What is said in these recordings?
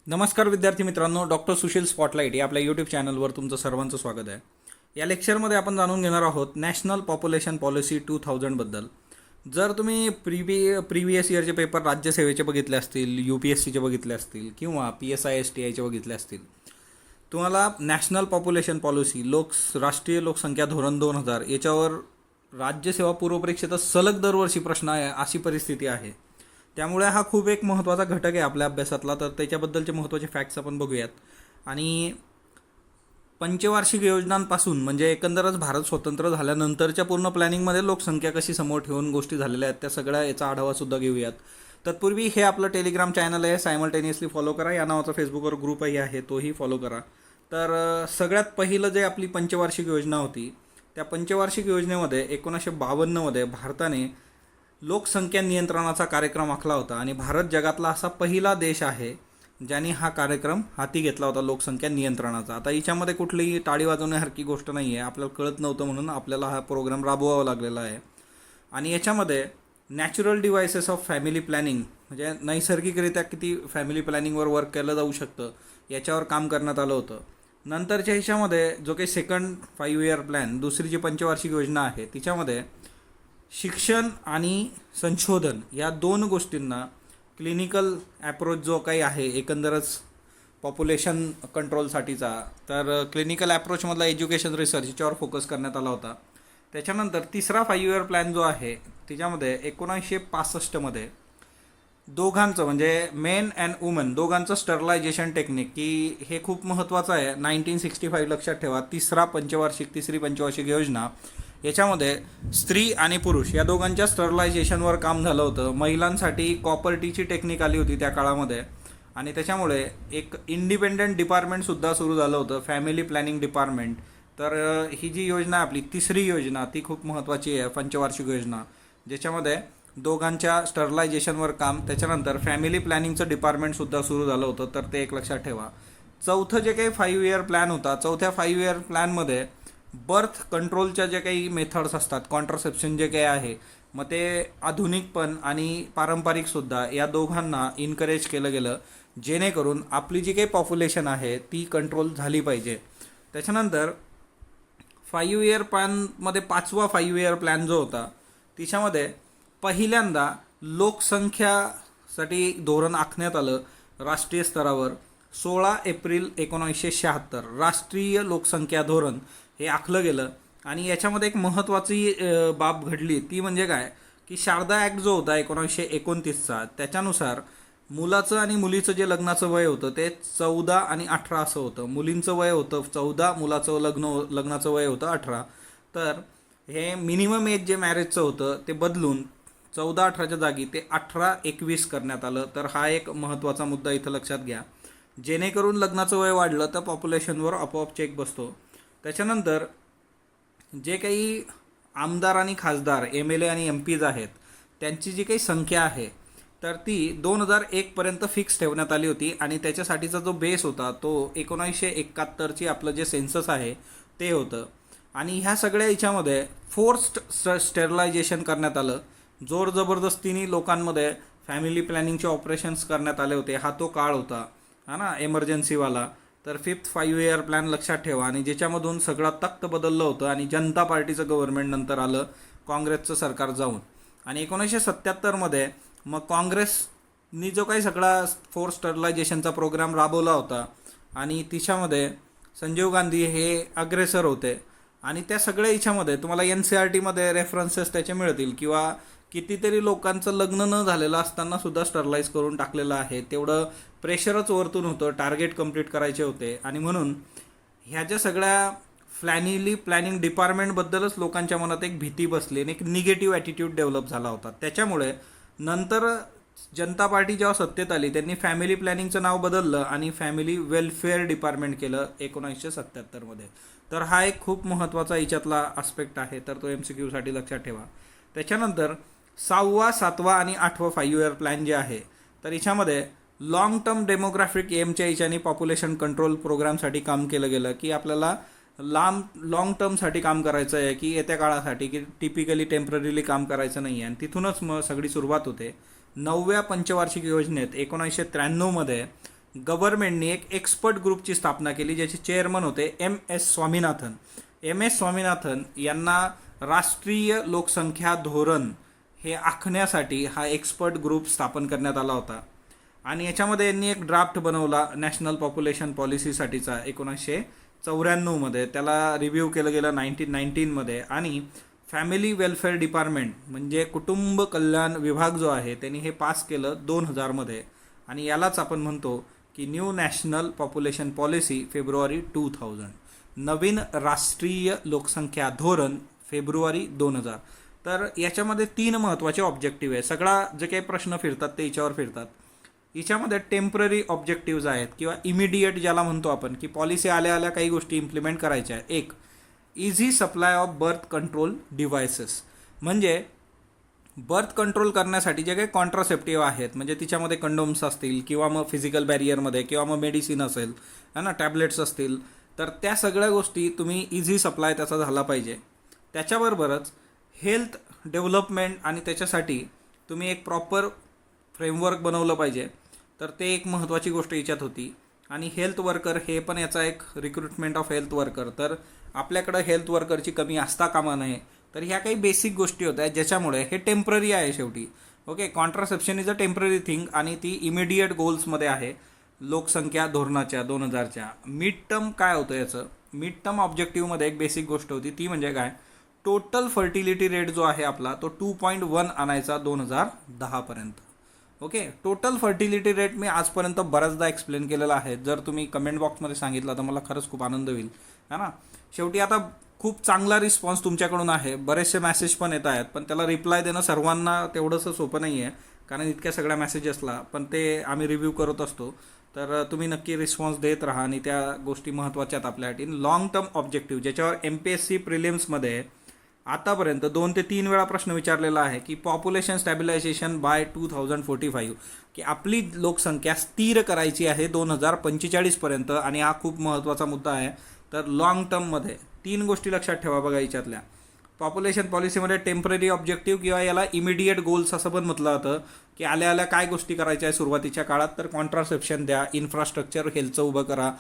नमस्कार विद्यार्थी मित्रांनो, डॉक्टर सुशील स्पॉटलाईट या आपल्या यूट्यूब चॅनलवर तुमचं सर्वांचं स्वागत आहे. या लेक्चरमध्ये आपण जाणून घेणार आहोत नॅशनल पॉप्युलेशन पॉलिसी 2000बद्दल. जर तुम्ही प्रिव्हियस इयरचे पेपर राज्यसेवेचे बघितले असतील, UPSCचे बघितले असतील किंवा PSI STIचे बघितले असतील, तुम्हाला नॅशनल पॉप्युलेशन पॉलिसी राष्ट्रीय लोकसंख्या धोरण 2000 याच्यावर राज्यसेवा पूर्वपरीक्षेचा सलग दरवर्षी प्रश्न आहे अशी परिस्थिती आहे. त्यामुळे हा खूप एक महत्त्वाचा घटक आहे आपल्या अभ्यासातला. तर त्याच्याबद्दलचे महत्त्वाचे फॅक्ट्स आपण बघूयात. आणि पंचवार्षिक योजनांपासून म्हणजे एकंदरच भारत स्वतंत्र झाल्यानंतरच्या पूर्ण प्लॅनिंगमध्ये लोकसंख्या कशी समोर ठेवून गोष्टी झालेल्या आहेत त्या सगळ्या याचा आढावासुद्धा घेऊयात. तत्पूर्वी हे आपलं टेलिग्राम चॅनल आहे, सायमल्टेनियसली फॉलो करा. या नावाचा फेसबुकवर ग्रुपही आहे, तोही फॉलो करा. तर सगळ्यात पहिलं जे आपली पंचवार्षिक योजना होती त्या पंचवार्षिक योजनेमध्ये 1952मध्ये भारताने लोकसंख्या नियंत्रणाचा कार्यक्रम आखला होता. आणि भारत जगातला असा पहिला देश आहे ज्याने हा कार्यक्रम हाती घेतला होता लोकसंख्या नियंत्रणाचा. आता याच्यामध्ये कुठलीही टाळी वाजवण्यासारखी गोष्ट नाही आहे. आपल्याला कळत नव्हतं म्हणून आपल्याला हा प्रोग्राम राबवावा लागलेला आहे. आणि याच्यामध्ये natural devices of family planning म्हणजे नैसर्गिकरित्या किती फॅमिली प्लॅनिंगवर वर्क केलं जाऊ शकतं याच्यावर काम करण्यात आलं होतं. नंतरच्या ह्याच्यामध्ये जो काही सेकंड 5 इयर प्लॅन, दुसरी जी पंचवार्षिक योजना आहे तिच्यामध्ये शिक्षण आणि संशोधन या दोन गोष्टींना क्लिनिकल ॲप्रोच जो काही आहे एकंदरच पॉप्युलेशन कंट्रोलसाठीचा, तर क्लिनिकल ॲप्रोचमधला एज्युकेशन रिसर्च याच्यावर फोकस करण्यात आला होता. त्याच्यानंतर तिसरा 5 इयर प्लॅन जो आहे त्याच्यामध्ये 1965मध्ये दोघांचं म्हणजे मेन अँड वुमन दोघांचं स्टरलायझेशन टेक्निक, की हे खूप महत्त्वाचं आहे. 1965 लक्षात ठेवा. तिसरी पंचवार्षिक योजना याच्यामध्ये स्त्री आणि पुरुष या दोघांच्या स्टरलायझेशनवर काम झालं होतं. महिलांसाठी कॉपर्टीची टेक्निक आली होती त्या काळामध्ये. आणि त्याच्यामुळे एक इंडिपेंडंट डिपार्टमेंटसुद्धा सुरू झालं होतं, फॅमिली प्लॅनिंग डिपार्टमेंट. तर ही जी योजना आपली तिसरी योजना ती खूप महत्त्वाची आहे, पंचवार्षिक योजना, ज्याच्यामध्ये दोघांच्या स्टरलायझेशनवर काम, त्याच्यानंतर फॅमिली प्लॅनिंगचं डिपार्टमेंटसुद्धा सुरू झालं होतं. तर ते एक लक्षात ठेवा. चौथं जे काही 5 इयर प्लॅन होता, चौथ्या 5 इयर प्लॅनमध्ये बर्थ कंट्रोलच्या जे काही मेथड्स असतात, कॉन्ट्रासेप्शन जे काही आहे, मग ते आधुनिक पण आणि पारंपरिकसुद्धा या दोघांना इन्करेज केलं गेलं, जेणेकरून आपली जी काही पॉप्युलेशन आहे ती कंट्रोल झाली पाहिजे. त्याच्यानंतर 5 इयर प्लॅनमध्ये 5वा 5 इयर प्लॅन जो होता तिच्यामध्ये पहिल्यांदा लोकसंख्यासाठी धोरण आखण्यात आलं राष्ट्रीय स्तरावर. 16 एप्रिल 1976 राष्ट्रीय लोकसंख्या धोरण हे आखलं गेलं. आणि याच्यामध्ये एक महत्त्वाची बाब घडली, ती म्हणजे काय की शारदा ॲक्ट जो होता 1929चा, त्याच्यानुसार मुलाचं आणि मुलीचं जे लग्नाचं वय होतं ते 14 आणि 18 असं होतं. मुलींचं वय होतं 14, मुलाचं लग्नाचं वय होतं 18. तर हे मिनिमम एज जे मॅरेजचं होतं ते बदलून 14-18च्या जागी ते 18-21 करण्यात आलं. तर हा एक महत्त्वाचा मुद्दा इथं लक्षात घ्या. जेणेकरून लग्नाचं वय वाढलं तर पॉप्युलेशनवर आपोआप चेक बसतो. त्याच्यानंतर जे काही आमदार आणि खासदार MLA आणि MPs आहेत त्यांची जी काही संख्या आहे तर ती 2001पर्यंत फिक्स ठेवण्यात आली होती. आणि त्याच्यासाठीचा जो बेस होता तो 1971ची आपलं जे सेन्सस आहे ते होतं. आणि ह्या सगळ्या याच्यामध्ये फोर्स्ड स्टेरलायझेशन करण्यात आलं. जोर जबरदस्तीने लोकांमध्ये फॅमिली प्लॅनिंगचे ऑपरेशन्स करण्यात आले होते. हा तो काळ होता, हा ना, एमर्जन्सीवाला. तर 5th 5 इयर प्लॅन लक्षात ठेवा. आणि ज्याच्यामधून सगळं तख्त बदललं होतं आणि जनता पार्टीचं गव्हर्नमेंट नंतर आलं, काँग्रेसचं सरकार जाऊन. आणि 1977मध्ये मग काँग्रेसनी जो काही सगळा फोर्स स्टरलायझेशनचा प्रोग्राम राबवला होता आणि तिच्यामध्ये संजीव गांधी हे अग्रेसर होते. आणि त्या सगळ्या याच्यामध्ये तुम्हाला NCERTमध्ये रेफरन्सेस त्याचे मिळतील, किंवा कितीतरी लोकांचं लग्न न झालेलं असताना सुद्धा स्टरलाइज करून टाकलेलं आहे. तेवढं प्रेशरच वरतून होतं, टार्गेट कंप्लीट करायचे होते. आणि म्हणून ह्या ज्या सगळ्या प्लॅनिंग डिपार्टमेंटबद्दलच लोकांच्या मनात एक भीती बसली आणि एक निगेटिव्ह ॲटिट्यूड डेव्हलप झाला होता. त्याच्यामुळे नंतर जनता पार्टी जेव्हा सत्तेत आली त्यांनी फॅमिली प्लॅनिंगचं नाव बदललं आणि फॅमिली वेलफेअर डिपार्टमेंट केलं 1977मध्ये. तर हा एक खूप महत्त्वाचा याच्यातला आस्पेक्ट आहे, तर तो MCQसाठी लक्षात ठेवा. त्याच्यानंतर 6वा 7वा आणि 8वा 5 इयर प्लॅन जे आहे तर याच्यामध्ये लॉंग टर्म डेमोग्राफिक एमच्या याच्याने पॉप्युलेशन कंट्रोल प्रोग्रामसाठी काम केलं गेलं, की आपल्याला लॉंग टर्मसाठी काम करायचं आहे, की येत्या काळासाठी, की टिपिकली टेम्पररीली काम करायचं नाही आहे. आणि तिथूनच मग सगळी सुरुवात होते. 9व्या पंचवार्षिक योजनेत 1993मध्ये गव्हर्नमेंटने एक एक्सपर्ट ग्रुपची स्थापना केली, ज्याचे चेअरमन होते MS स्वामीनाथन. MS स्वामीनाथन यांना राष्ट्रीय लोकसंख्या धोरण हे आखण्यासाठी हा एक्सपर्ट ग्रुप स्थापन करण्यात आला होता. आणि याच्यामध्ये यांनी एक ड्राफ्ट बनवला नॅशनल पॉप्युलेशन पॉलिसीसाठीचा 1994मध्ये. त्याला रिव्ह्यू केलं गेलं 1919मध्ये. आणि फॅमिली वेलफेअर डिपार्टमेंट म्हणजे कुटुंब कल्याण विभाग जो आहे त्यांनी हे पास केलं 2000मध्ये. आणि यालाच आपण म्हणतो की new national population policy February 2000, नवीन राष्ट्रीय लोकसंख्या धोरण फेब्रुवारी 2000. तर याच्यामध्ये 3 महत्त्वाचे ऑब्जेक्टिव्ह आहे. सगळा जे काही प्रश्न फिरतात ते याच्यावर फिरतात. याच्यामध्ये टेम्पररी ऑब्जेक्टिव्ज आहेत किंवा इमिडिएट ज्याला म्हणतो आपण, की पॉलिसी आल्या आल्या काही गोष्टी इम्प्लिमेंट करायच्या आहेत. एक, easy supply of birth control devices, म्हणजे बर्थ कंट्रोल करण्यासाठी जे काही कॉन्ट्रासेप्टिव्ह आहेत, म्हणजे तिच्यामध्ये कंडोम्स असतील किंवा मग फिजिकल बॅरियरमध्ये किंवा मग मेडिसिन असेल है ना, टॅबलेट्स असतील, तर त्या सगळ्या गोष्टी तुम्ही इझी सप्लाय त्याचा झाला पाहिजे. त्याच्याबरोबरच हेल्थ डेव्हलपमेंट आणि त्याच्यासाठी तुम्ही एक प्रॉपर फ्रेमवर्क बनवलं पाहिजे. तर ते एक महत्त्वाची गोष्ट याच्यात होती. आणि हेल्थ वर्कर हे पण याचा एक रिक्रुटमेंट ऑफ हेल्थ वर्कर, तर आपल्याकडं हेल्थ वर्करची कमी असता कामा नये. तर ह्या काही बेसिक गोष्टी होत्या ज्याच्यामुळे हे टेम्पररी आहे शेवटी. Okay, contraception is a temporary thing आणि ती इमिडिएट गोल्समध्ये आहे लोकसंख्या धोरणाच्या 2000च्या. मिड टर्म काय होतं याचं, मिड टर्म ऑब्जेक्टिव्हमध्ये एक बेसिक गोष्ट होती, ती म्हणजे काय, टोटल फर्टिलिटी रेट जो आहे आपला तो 2.1 आणायचा 2010पर्यंत. ओके, टोटल फर्टिलिटी रेट मी आजपर्यंत बऱ्याचदा एक्सप्लेन केलेला आहे. जर तुम्ही कमेंट बॉक्समध्ये सांगितलं तर मला खरंच खूप आनंद होईल, है ना. शेवटी आता खूप चांगला रिस्पॉन्स तुमच्याकडून आहे, बरेचसे मॅसेज पण येत आहेत, पण त्याला रिप्लाय देणं सर्वांना तेवढंसं सोपं नाही आहे, कारण इतक्या सगळ्या मेसेजेसला. पण ते आम्ही रिव्ह्यू करत असतो, तर तुम्ही नक्की रिस्पॉन्स देत राहा. आणि त्या गोष्टी महत्त्वाच्या आहेत आपल्यासाठी. लॉंग टर्म ऑब्जेक्टिव्ह ज्याच्यावर MPSC प्रिलिम्समध्ये आतापर्यंत 2 ते 3 वेळा प्रश्न विचारलेला आहे की पॉप्युलेशन स्टॅबिलायझेशन बाय 2045, की आपली लोकसंख्या स्थिर करायची आहे 2045पर्यंत. आणि हा खूप महत्त्वाचा मुद्दा आहे. तर लॉंग टर्ममध्ये 3 गोष्टी लक्षात ठेवा बघा याच्यातल्या. पॉप्युलेशन पॉलिसीमध्ये टेम्पररी ऑब्जेक्टिव्ह किंवा याला इमिडिएट गोल्स असं पण म्हटलं जातं, की आल्या आल्या काय गोष्टी करायच्या आहे सुरुवातीच्या काळात. तर कॉन्ट्रासेप्शन द्या, इन्फ्रास्ट्रक्चर हेल्थचं उभं करा,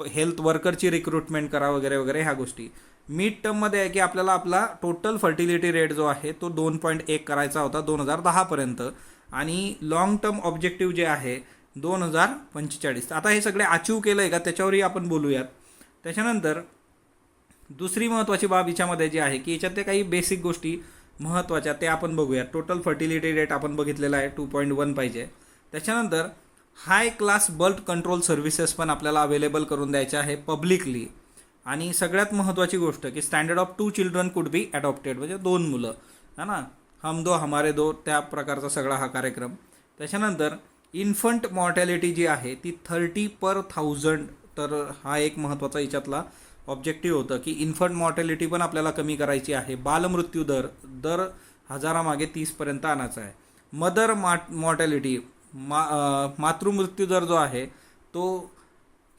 हेल्थ वर्करची रिक्रुटमेंट करा, वगैरे वगैरे ह्या गोष्टी. मिड टर्ममध्ये आहे की आपल्याला आपला टोटल फर्टिलिटी रेट जो आहे तो 2.1 करायचा होता 2010पर्यंत. आणि लॉंग टर्म ऑब्जेक्टिव्ह जे आहे 2045. आता हे सगळे अचीव केलं आहे का त्याच्यावरही आपण बोलूयात. त्याच्यानंतर दुसरी महत्त्वाची बाब याच्यामध्ये जी आहे की याच्यात ते काही बेसिक गोष्टी महत्त्वाच्या ते आपण बघूयात. टोटल फर्टिलिटी रेट आपण बघितलेला आहे 2.1 पाहिजे. त्याच्यानंतर हाय क्लास बर्थ कंट्रोल सर्व्हिसेस पण आपल्याला अवेलेबल करून द्यायच्या आहे पब्लिकली. आणि सगळ्यात महत्त्वाची गोष्ट की standard of 2 children could be adopted, म्हणजे 2 मुलं, है ना, हम दो हमारे दो, त्या प्रकारचा सगळा हा कार्यक्रम. त्याच्यानंतर इन्फंट मॉर्टॅलिटी जी आहे ती 30/1000. तर हा एक महत्त्वाचा याच्यातला ऑब्जेक्टिव्ह होतं की इन्फंट मॉर्टॅलिटी पण आपल्याला कमी करायची आहे. बालमृत्यू दर 1000मागे 30पर्यंत आणायचा आहे. मदर मॉर्टॅलिटी मातृमृत्यू दर जो आहे तो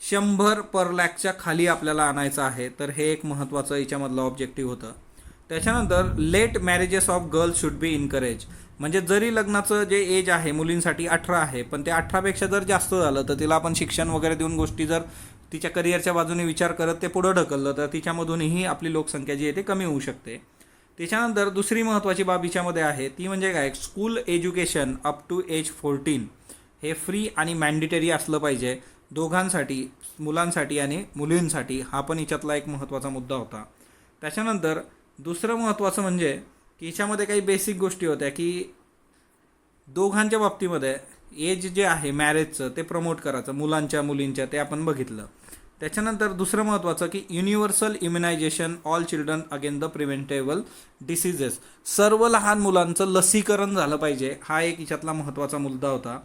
100/100,000च्या खाली आपल्याला आणायचा आहे. तर हे एक महत्त्वाचं याच्यामधलं ऑब्जेक्टिव्ह होतं. त्याच्यानंतर late marriages of girls should be encourage, म्हणजे जरी लग्नाचं जे एज आहे मुलींसाठी 18 आहे, पण ते 18पेक्षा जर जास्त झालं तर तिला आपण शिक्षण वगैरे देऊन गोष्टी जर तिच्या करिअरच्या बाजूने विचार करत ते पुढं ढकललं तर तिच्यामधूनही आपली लोकसंख्या जी आहे ते कमी होऊ शकते. त्याच्यानंतर दुसरी महत्त्वाची बाब याच्यामध्ये आहे ती म्हणजे काय, school education up to age 14 हे फ्री आणि मॅन्डेटरी असलं पाहिजे दोघांसाठी, मुलांसाठी आणि मुलींसाठी. हा पण याच्यातला एक महत्त्वाचा मुद्दा होता. त्याच्यानंतर दुसरं महत्त्वाचं म्हणजे की याच्यामध्ये काही बेसिक गोष्टी होत्या की दोघांच्या बाबतीमध्ये एज जे आहे मॅरेजचं ते प्रमोट करायचं, मुलांच्या मुलींच्या, ते आपण बघितलं. त्याच्यानंतर दुसरं महत्त्वाचं की universal immunisation all children again the preventable diseases, सर्व लहान मुलांचं लसीकरण झालं पाहिजे. हा एक याच्यातला महत्त्वाचा मुद्दा होता.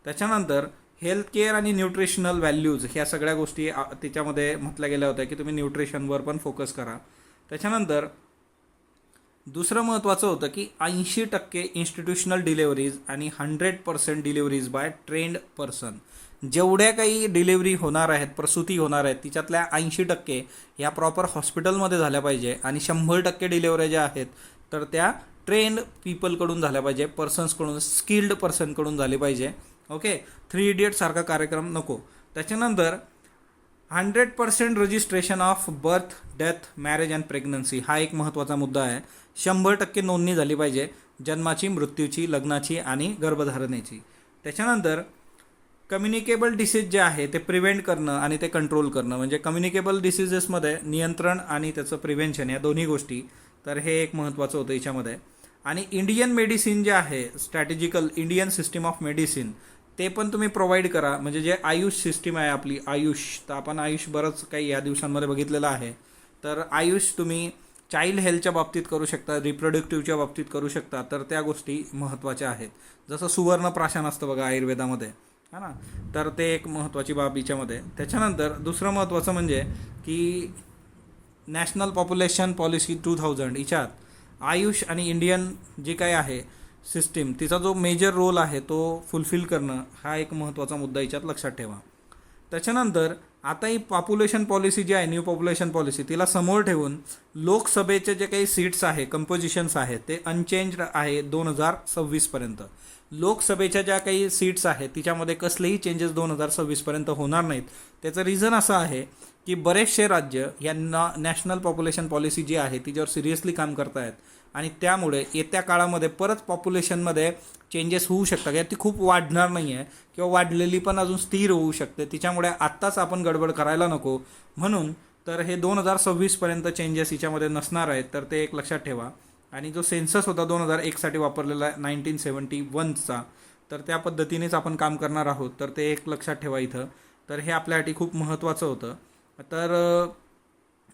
त्याच्यानंतर हेल्थ केअर आणि न्यूट्रिशनल व्हॅल्यूज ह्या सगळ्या गोष्टी त्याच्यामध्ये म्हटल्या गेल्या होत्या की तुम्ही न्यूट्रिशनवर पण फोकस करा. त्याच्यानंतर दुसरं महत्त्वाचं होतं की 80% इन्स्टिट्यूशनल डिलेव्हरीज आणि 100% डिलेव्हरीज बाय ट्रेंड पर्सन. जेवढ्या काही डिलेव्हरी होणार आहेत, प्रसूती होणार आहेत, तिच्यातल्या 80% ह्या प्रॉपर हॉस्पिटलमध्ये झाल्या पाहिजे. आणि 100% डिलेव्हऱ्या ज्या आहेत तर त्या ट्रेंड पीपलकडून झाल्या पाहिजे, पर्सन्सकडून, स्किल्ड पर्सनकडून झाली पाहिजे. ओके, 3 इडियट सारखा कार्यक्रम नको. त्याच्यानंतर 100% registration of birth, death, marriage and pregnancy हा एक महत्त्वाचा मुद्दा आहे. 100% नोंदणी झाली पाहिजे जन्माची, मृत्यूची, लग्नाची आणि गर्भधारणेची. त्याच्यानंतर कम्युनिकेबल डिसीज जे आहे ते प्रिव्हेंट करणं आणि ते कंट्रोल करणं, म्हणजे कम्युनिकेबल डिसीजेसमध्ये नियंत्रण आणि त्याचं प्रिव्हेन्शन या दोन्ही गोष्टी, तर हे एक महत्त्वाचं होतं याच्यामध्ये. आणि इंडियन मेडिसिन जे आहे, स्ट्रॅटेजिकल इंडियन सिस्टीम ऑफ मेडिसिन, ते पण तुम्ही प्रोव्हाइड करा. म्हणजे जे आयुष सिस्टीम आहे आपली, आयुष, तर आपण आयुष बरंच काही या दिवसांमध्ये बघितलेलं आहे. तर आयुष तुम्ही चाइल्ड हेल्थच्या बाबतीत करू शकता, रिप्रोडक्टिव्हच्या बाबतीत करू शकता, तर त्या गोष्टी महत्त्वाच्या आहेत. जसं सुवर्ण प्राशन असतं बघा आयुर्वेदामध्ये, है ना, तर ते एक महत्त्वाची बाब याच्यामध्ये. त्याच्यानंतर दुसरं महत्त्वाचं म्हणजे की नॅशनल पॉप्युलेशन पॉलिसी 2000 हिच्यात आयुष आणि इंडियन जी काही आहे सिस्टीम, तिचा जो मेजर रोल आहे तो फुलफिल करणं हा एक महत्त्वाचा मुद्दा याच्यात लक्षात ठेवा. त्याच्यानंतर आता ही पॉप्युलेशन पॉलिसी जी आहे, न्यू पॉप्युलेशन पॉलिसी, तिला समोर ठेवून लोकसभेचे जे काही सीट्स आहे, कंपोजिशन्स आहेत, ते अनचेंज्ड आहे 2026पर्यंत. लोकसभेच्या ज्या काही सीट्स आहेत तिच्यामध्ये कसलेही चेंजेस 2026पर्यंत होणार नाहीत. त्याचं रिझन असं आहे की बरेचसे राज्य यांना नॅशनल पॉप्युलेशन पॉलिसी जी आहे तिच्यावर सिरियसली काम करत आहेत आणि त्यामुळे येत्या काळामध्ये परत पॉप्युलेशनमध्ये चेंजेस होऊ शकतात. या ती खूप वाढणार नाही आहे किंवा वाढलेली पण अजून स्थिर होऊ शकते. तिच्यामुळे आत्ताच आपण गडबड करायला नको. म्हणून तर हे 2026पर्यंत चेंजेस हिच्यामध्ये नसणार आहेत, तर ते एक लक्षात ठेवा. आणि जो सेन्सस होता 2001साठी वापरलेला 1971चा, तर त्या पद्धतीनेच आपण काम करणार आहोत, तर ते एक लक्षात ठेवा इथं. तर हे आपल्यासाठी खूप महत्त्वाचं होतं. तर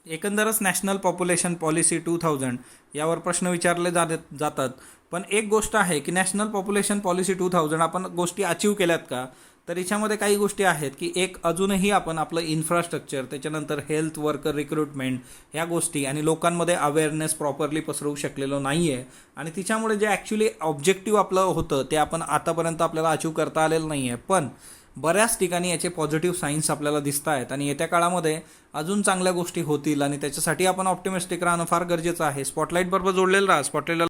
एकंदरच नॅशनल पॉप्युलेशन पॉलिसी 2000 यावर प्रश्न विचारले जातात. पण एक गोष्ट आहे की नॅशनल पॉप्युलेशन पॉलिसी 2000 आपण गोष्टी अचीव केल्यात का, तर याच्यामध्ये काही गोष्टी आहेत की एक अजूनही आपण आपलं इन्फ्रास्ट्रक्चर, त्याच्यानंतर हेल्थ वर्कर रिक्रुटमेंट ह्या गोष्टी आणि लोकांमध्ये अवेअरनेस प्रॉपरली पसरवू शकलेलो नाही आहे. आणि तिच्यामुळे जे ॲक्च्युली ऑब्जेक्टिव्ह आपलं होतं ते आपण आतापर्यंत आपल्याला अचीव करता आलेलं नाही आहे. पण बऱ्याच ठिकाणी याचे पॉझिटिव्ह साईन्स आपल्याला दिसत आहेत आणि येत्या काळामध्ये अजून चांगल्या गोष्टी होतील आणि त्याच्यासाठी आपण ऑप्टिमिस्टिक राहणं फार गरजेचं आहे. स्पॉटलाईटबरोबर जोडलेलं राहा. स्पॉटलाईट